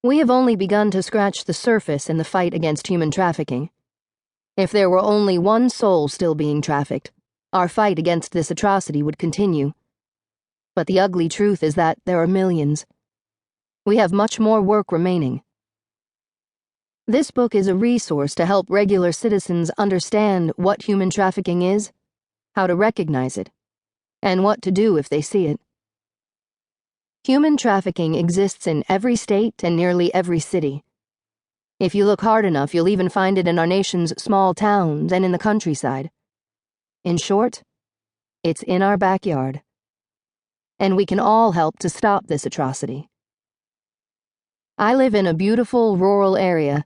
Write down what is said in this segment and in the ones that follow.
We have only begun to scratch the surface in the fight against human trafficking. If there were only one soul still being trafficked, our fight against this atrocity would continue. But the ugly truth is that there are millions. We have much more work remaining. This book is a resource to help regular citizens understand what human trafficking is, how to recognize it, and what to do if they see it. Human trafficking exists in every state and nearly every city. If you look hard enough, you'll even find it in our nation's small towns and in the countryside. In short, it's in our backyard. And we can all help to stop this atrocity. I live in a beautiful rural area.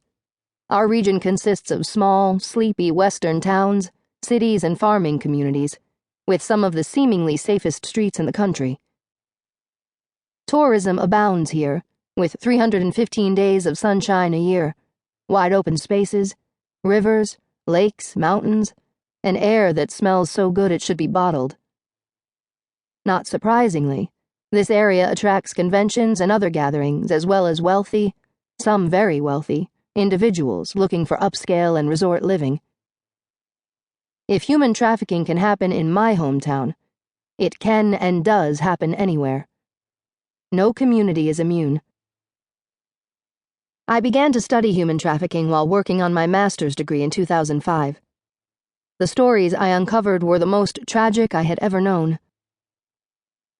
Our region consists of small, sleepy western towns, cities, and farming communities, with some of the seemingly safest streets in the country. Tourism abounds here, with 315 days of sunshine a year, wide open spaces, rivers, lakes, mountains, and air that smells so good it should be bottled. Not surprisingly, this area attracts conventions and other gatherings as well as wealthy, some very wealthy, individuals looking for upscale and resort living. If human trafficking can happen in my hometown, it can and does happen anywhere. No community is immune. I began to study human trafficking while working on my master's degree in 2005. The stories I uncovered were the most tragic I had ever known.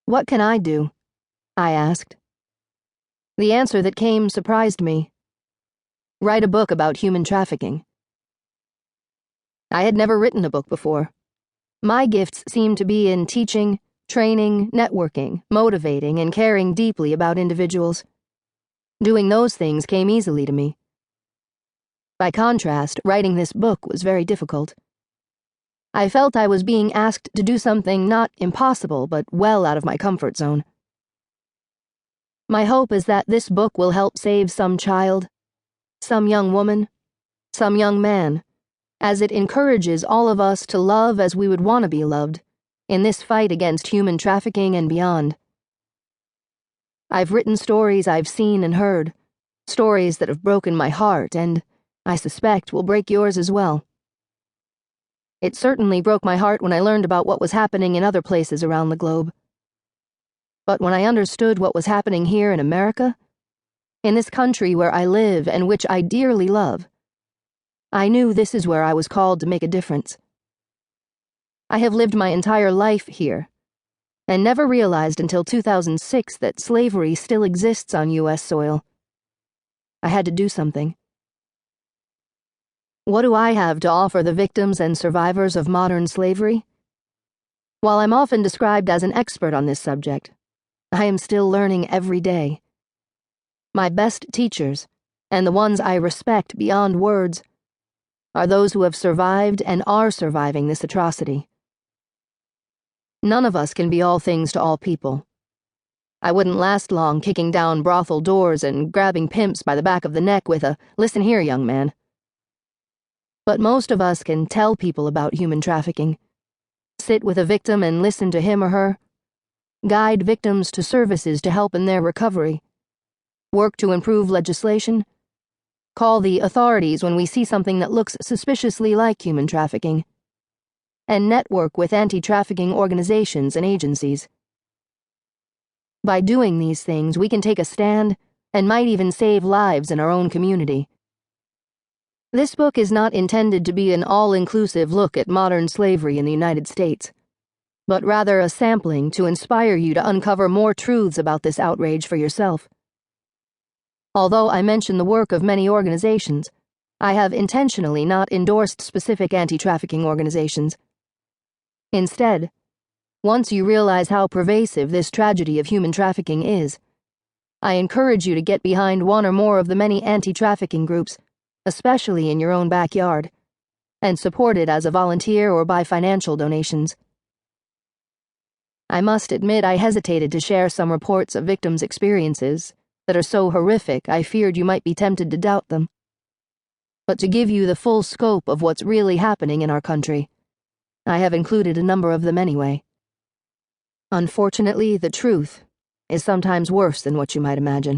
What can I do? I asked. The answer that came surprised me. Write a book about human trafficking. I had never written a book before. My gifts seemed to be in teaching, training, networking, motivating, and caring deeply about individuals. Doing those things came easily to me. By contrast, writing this book was very difficult. I felt I was being asked to do something not impossible, but well out of my comfort zone. My hope is that this book will help save some child, some young woman, some young man, as it encourages all of us to love as we would want to be loved in this fight against human trafficking and beyond. I've written stories I've seen and heard, stories that have broken my heart and, I suspect, will break yours as well. It certainly broke my heart when I learned about what was happening in other places around the globe. But when I understood what was happening here in America, in this country where I live and which I dearly love, I knew this is where I was called to make a difference. I have lived my entire life here, and never realized until 2006 that slavery still exists on U.S. soil. I had to do something. What do I have to offer the victims and survivors of modern slavery? While I'm often described as an expert on this subject, I am still learning every day. My best teachers, and the ones I respect beyond words, are those who have survived and are surviving this atrocity. None of us can be all things to all people. I wouldn't last long kicking down brothel doors and grabbing pimps by the back of the neck with a, "Listen here, young man." But most of us can tell people about human trafficking, sit with a victim and listen to him or her, guide victims to services to help in their recovery, work to improve legislation, call the authorities when we see something that looks suspiciously like human trafficking, and network with anti-trafficking organizations and agencies. By doing these things, we can take a stand and might even save lives in our own community. This book is not intended to be an all-inclusive look at modern slavery in the United States, but rather a sampling to inspire you to uncover more truths about this outrage for yourself. Although I mention the work of many organizations, I have intentionally not endorsed specific anti-trafficking organizations. Instead, once you realize how pervasive this tragedy of human trafficking is, I encourage you to get behind one or more of the many anti-trafficking groups, especially in your own backyard, and support it as a volunteer or by financial donations. I must admit I hesitated to share some reports of victims' experiences that are so horrific I feared you might be tempted to doubt them. But to give you the full scope of what's really happening in our country, I have included a number of them anyway. Unfortunately, the truth is sometimes worse than what you might imagine.